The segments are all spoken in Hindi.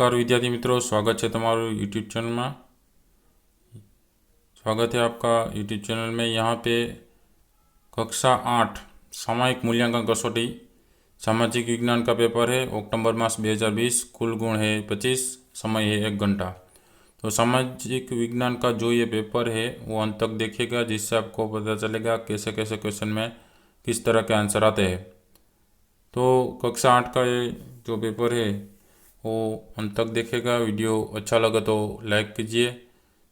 नमस्कार विद्यार्थी मित्रों, स्वागत है तमारू यूट्यूब चैनल में। स्वागत है आपका यूट्यूब चैनल में। यहाँ पे कक्षा 8 सामयिक मूल्यांकन कसौटी सामाजिक विज्ञान का पेपर है। अक्टूबर मास 2020। कुल गुण है 25, समय है 1 घंटा। तो सामाजिक विज्ञान का जो ये पेपर है वो अंत तक देखिएगा, जिससे आपको पता चलेगा कैसे कैसे क्वेश्चन में किस तरह के आंसर आते हैं। तो कक्षा 8 का ये जो पेपर है वो अंत तक देखेगा। वीडियो अच्छा लगा तो लाइक कीजिए,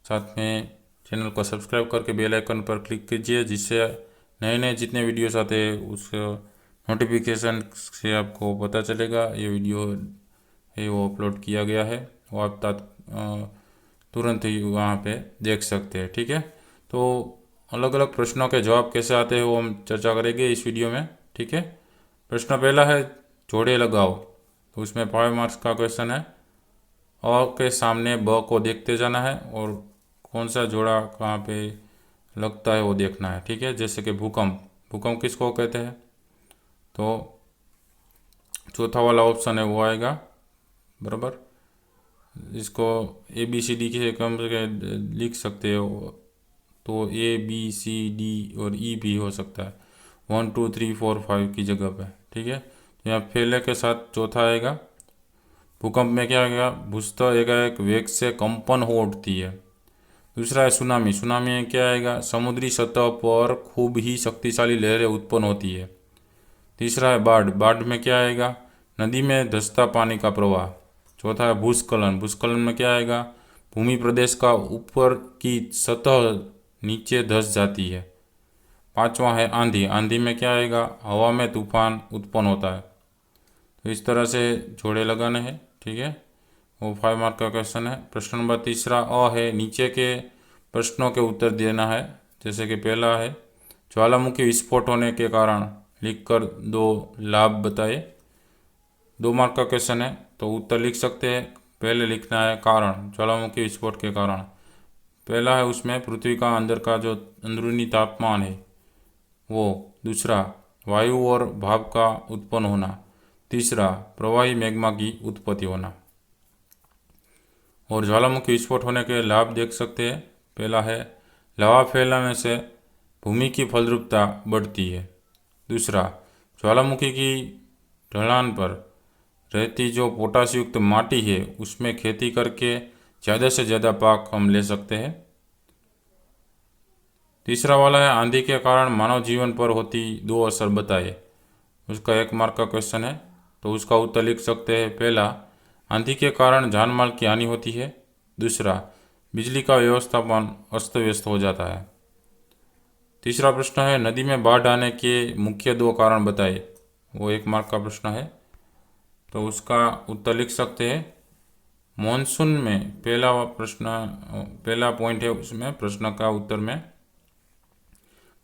साथ में चैनल को सब्सक्राइब करके बेल आइकन पर क्लिक कीजिए, जिससे नए नए जितने वीडियोस आते हैं उस नोटिफिकेशन से आपको पता चलेगा ये वीडियो है वो अपलोड किया गया है। वो आप तुरंत ही वहाँ पे देख सकते हैं। ठीक है, तो अलग अलग प्रश्नों के जवाब कैसे आते हैं वो हम चर्चा करेंगे इस वीडियो में। ठीक है, प्रश्न पहला है जोड़े लगाओ। तो उसमें 5 मार्क्स का क्वेश्चन है। अ के सामने ब को देखते जाना है और कौन सा जोड़ा कहाँ पे लगता है वो देखना है। ठीक है, जैसे कि भूकंप। भूकंप किसको कहते हैं? तो चौथा वाला ऑप्शन है वो आएगा बराबर। इसको ABCD के कम से लिख सकते हो, तो ABCD और E भी हो सकता है 1 2 3 4 5 की जगह पे। ठीक है, तो यहाँ फैले के साथ चौथा आएगा। भूकंप में क्या आएगा? भूस्तर एक वेग से कंपन हो उठती है। दूसरा है सुनामी। सुनामी में क्या आएगा? समुद्री सतह पर खूब ही शक्तिशाली लहरें उत्पन्न होती है। तीसरा है बाढ़। बाढ़ में क्या आएगा? नदी में धंसता पानी का प्रवाह। चौथा है भूस्खलन। भूस्खलन में क्या आएगा? भूमि प्रदेश का ऊपर की सतह नीचे धंस जाती है। पांचवा है आंधी। आंधी में क्या आएगा? हवा में तूफान उत्पन्न होता है। तो इस तरह से जोड़े लगाने हैं। ठीक है, वो 5 मार्क का क्वेश्चन है। प्रश्न नंबर तीसरा अ है, नीचे के प्रश्नों के उत्तर देना है। जैसे कि पहला है ज्वालामुखी विस्फोट होने के कारण लिखकर 2 लाभ बताए। 2 मार्क का क्वेश्चन है, तो उत्तर लिख सकते हैं। पहले लिखना है कारण, ज्वालामुखी विस्फोट के कारण। पहला है उसमें पृथ्वी का अंदर का जो अंदरूनी तापमान है वो। दूसरा वायु और भाप का उत्पन्न होना। तीसरा प्रवाही मैग्मा की उत्पत्ति होना। और ज्वालामुखी विस्फोट होने के लाभ देख सकते हैं। पहला है लावा फैलाने से भूमि की फलद्रुपता बढ़ती है। दूसरा ज्वालामुखी की ढलान पर रहती जो पोटाश युक्त माटी है उसमें खेती करके ज़्यादा से ज़्यादा पाक हम ले सकते हैं। तीसरा वाला है आंधी के कारण मानव जीवन पर होती 2 असर बताए। उसका 1 मार्क का क्वेश्चन है, तो उसका उत्तर लिख सकते हैं। पहला, आंधी के कारण जान माल की हानि होती है। दूसरा, बिजली का व्यवस्थापन अस्त व्यस्त हो जाता है। तीसरा प्रश्न है नदी में बाढ़ आने के मुख्य 2 कारण बताए। वो 1 मार्क का प्रश्न है, तो उसका उत्तर लिख सकते हैं। मॉनसून में पहला पॉइंट है उसमें प्रश्न का उत्तर में।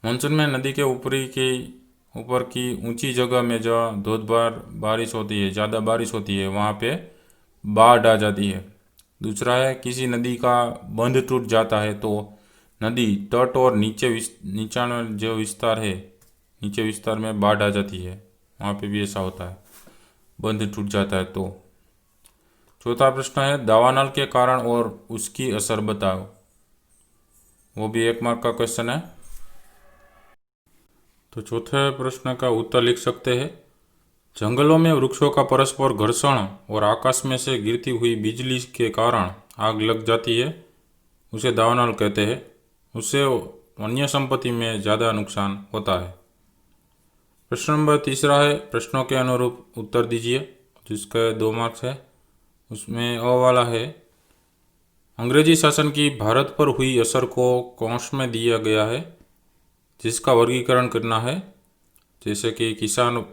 मानसून में नदी के ऊपर की ऊंची जगह में जो धोधबार बारिश होती है, ज़्यादा बारिश होती है, वहाँ पे बाढ़ आ जाती है। दूसरा है किसी नदी का बंध टूट जाता है तो नदी तट और नीचा जो विस्तार है, नीचे विस्तार में बाढ़ आ जाती है, वहाँ पे भी ऐसा होता है, बंध टूट जाता है तो। चौथा प्रश्न है दावानल के कारण और उसकी असर बताओ। वो भी 1 मार्क का क्वेश्चन है। तो चौथे प्रश्न का उत्तर लिख सकते हैं। जंगलों में वृक्षों का परस्पर घर्षण और आकाश में से गिरती हुई बिजली के कारण आग लग जाती है, उसे दावानल कहते हैं। उससे वन्य संपत्ति में ज़्यादा नुकसान होता है। प्रश्न नंबर तीसरा है प्रश्नों के अनुरूप उत्तर दीजिए, जिसका 2 मार्क्स है। उसमें अ वाला है अंग्रेजी शासन की भारत पर हुई असर को कौंस में दिया गया है, जिसका वर्गीकरण करना है। जैसे कि किसान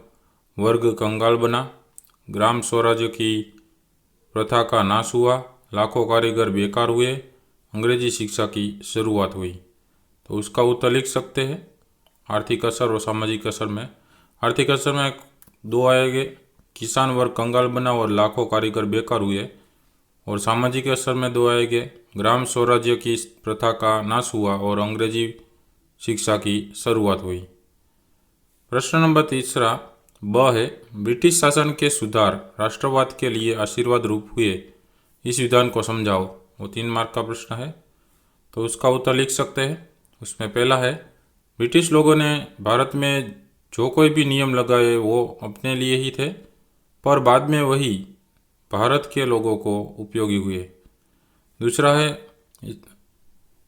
वर्ग कंगाल बना, ग्राम स्वराज्य की प्रथा का नाश हुआ, लाखों कारीगर बेकार हुए, अंग्रेजी शिक्षा की शुरुआत हुई। तो उसका उत्तर लिख सकते हैं। आर्थिक असर और सामाजिक असर में, आर्थिक असर में 2 आएंगे, किसान वर्ग कंगाल बना और लाखों कारीगर बेकार हुए। और सामाजिक असर में 2 आएंगे, ग्राम स्वराज्य की प्रथा का नाश हुआ और अंग्रेजी शिक्षा की शुरुआत हुई। प्रश्न नंबर तीसरा ब है ब्रिटिश शासन के सुधार राष्ट्रवाद के लिए आशीर्वाद रूप हुए, इस विधान को समझाओ। वो 3 मार्क का प्रश्न है, तो उसका उत्तर लिख सकते हैं। उसमें पहला है, ब्रिटिश लोगों ने भारत में जो कोई भी नियम लगाए वो अपने लिए ही थे, पर बाद में वही भारत के लोगों को उपयोगी हुए। दूसरा है,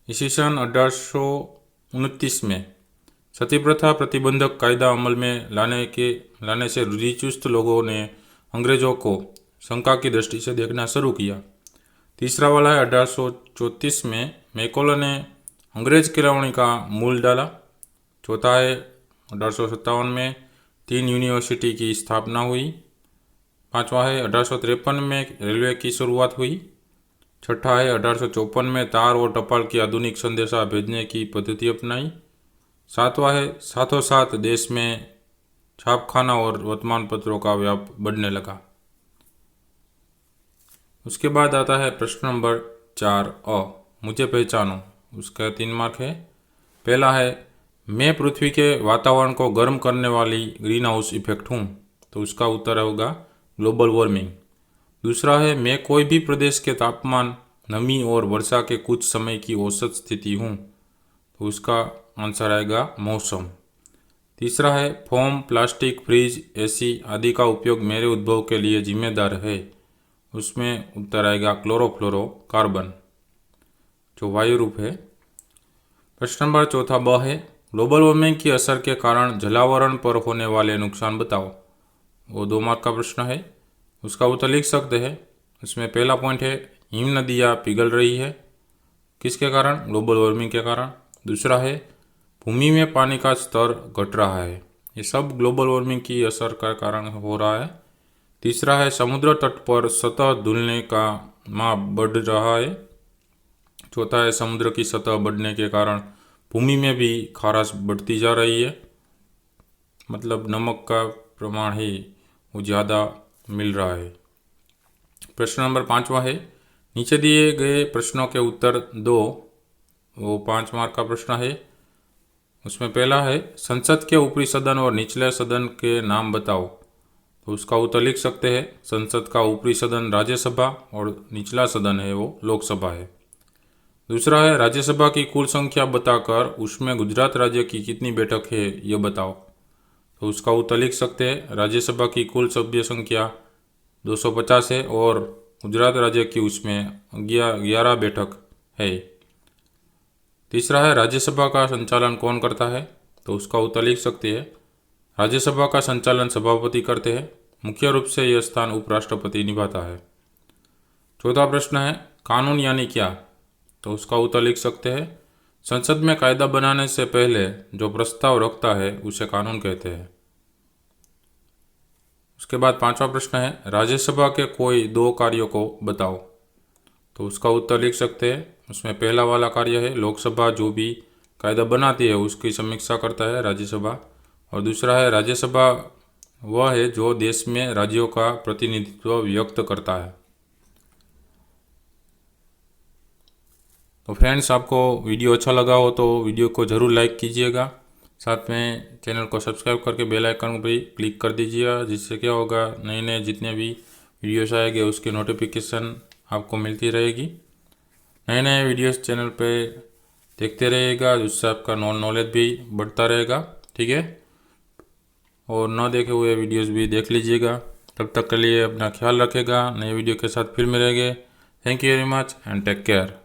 ईस्वी सन 1829 में सती प्रथा प्रतिबंधक कायदा अमल में लाने से रुचिचुस्त लोगों ने अंग्रेजों को शंका की दृष्टि से देखना शुरू किया। तीसरा वाला है, 1834 में मैकोले ने अंग्रेज किरावणी का मूल डाला। चौथा है, 1857 में 3 यूनिवर्सिटी की स्थापना हुई। पांचवा है, 1853 में रेलवे की शुरुआत हुई। छठा है, 1854 में तार और टपाल की आधुनिक संदेशा भेजने की पद्धति अपनाई। सातवां है, साथों साथ देश में छापखाना और वर्तमान पत्रों का व्याप बढ़ने लगा। उसके बाद आता है प्रश्न नंबर 4 अ, मुझे पहचानो। उसका 3 मार्क है। पहला है, मैं पृथ्वी के वातावरण को गर्म करने वाली ग्रीन हाउस इफेक्ट हूँ, तो उसका उत्तर होगा ग्लोबल वार्मिंग। दूसरा है, मैं कोई भी प्रदेश के तापमान, नमी और वर्षा के कुछ समय की औसत स्थिति हूँ, तो उसका आंसर आएगा मौसम। तीसरा है, फोम, प्लास्टिक, फ्रिज, एसी आदि का उपयोग मेरे उद्भव के लिए जिम्मेदार है, उसमें उत्तर आएगा क्लोरोफ्लोरोकार्बन, जो वायु रूप है। प्रश्न नंबर 4 ब है, ग्लोबल वार्मिंग की असर के कारण जलावरण पर होने वाले नुकसान बताओ। वो 2 मार्क का प्रश्न है। उसका उत्तर लिख सकते हैं। उसमें पहला पॉइंट है, हिम नदियाँ पिघल रही है, किसके कारण? ग्लोबल वार्मिंग के कारण। दूसरा है, भूमि में पानी का स्तर घट रहा है, ये सब ग्लोबल वार्मिंग की असर का कारण हो रहा है। तीसरा है, समुद्र तट पर सतह धुलने का माप बढ़ रहा है। चौथा है, समुद्र की सतह बढ़ने के कारण भूमि में भी खाराश बढ़ती जा रही है, मतलब नमक का प्रमाण है वो ज़्यादा मिल रहा है। प्रश्न नंबर 5वां है, नीचे दिए गए प्रश्नों के उत्तर दो। वो 5 मार्क का प्रश्न है। उसमें पहला है, संसद के ऊपरी सदन और निचले सदन के नाम बताओ, तो उसका उत्तर लिख सकते हैं। संसद का ऊपरी सदन राज्यसभा और निचला सदन है वो लोकसभा है। दूसरा है, राज्यसभा की कुल संख्या बताकर उसमें गुजरात राज्य की कितनी बैठक है ये बताओ, तो उसका उत्तर लिख सकते हैं। राज्यसभा की कुल सभ्य संख्या 250 है और गुजरात राज्य की उसमें 11 बैठक है। तीसरा है, राज्यसभा का संचालन कौन करता है, तो उसका उत्तर लिख सकते हैं। राज्यसभा का संचालन सभापति करते हैं, मुख्य रूप से यह स्थान उपराष्ट्रपति निभाता है। चौथा प्रश्न है, कानून यानी क्या, तो उसका उत्तर लिख सकते हैं। संसद में कायदा बनाने से पहले जो प्रस्ताव रखता है उसे कानून कहते हैं। उसके बाद 5वां प्रश्न है, राज्यसभा के कोई 2 कार्यों को बताओ, तो उसका उत्तर लिख सकते हैं। उसमें पहला वाला कार्य है, लोकसभा जो भी कायदा बनाती है उसकी समीक्षा करता है राज्यसभा। और दूसरा है, राज्यसभा वह है जो देश में राज्यों का प्रतिनिधित्व व्यक्त करता है। तो फ्रेंड्स, आपको वीडियो अच्छा लगा हो तो वीडियो को ज़रूर लाइक कीजिएगा, साथ में चैनल को सब्सक्राइब करके बेल आइकन पर क्लिक कर दीजिएगा, जिससे क्या होगा, नए नए जितने भी वीडियोस आएंगे उसकी नोटिफिकेशन आपको मिलती रहेगी। नए नए वीडियोस चैनल पे देखते रहिएगा, जिससे आपका नॉलेज भी बढ़ता रहेगा, ठीक है। और न देखे हुए वीडियोस भी देख लीजिएगा। तब तक के लिए अपना ख्याल रखेगा, नए वीडियो के साथ फिर मिलेंगे। Thank you very much and take care.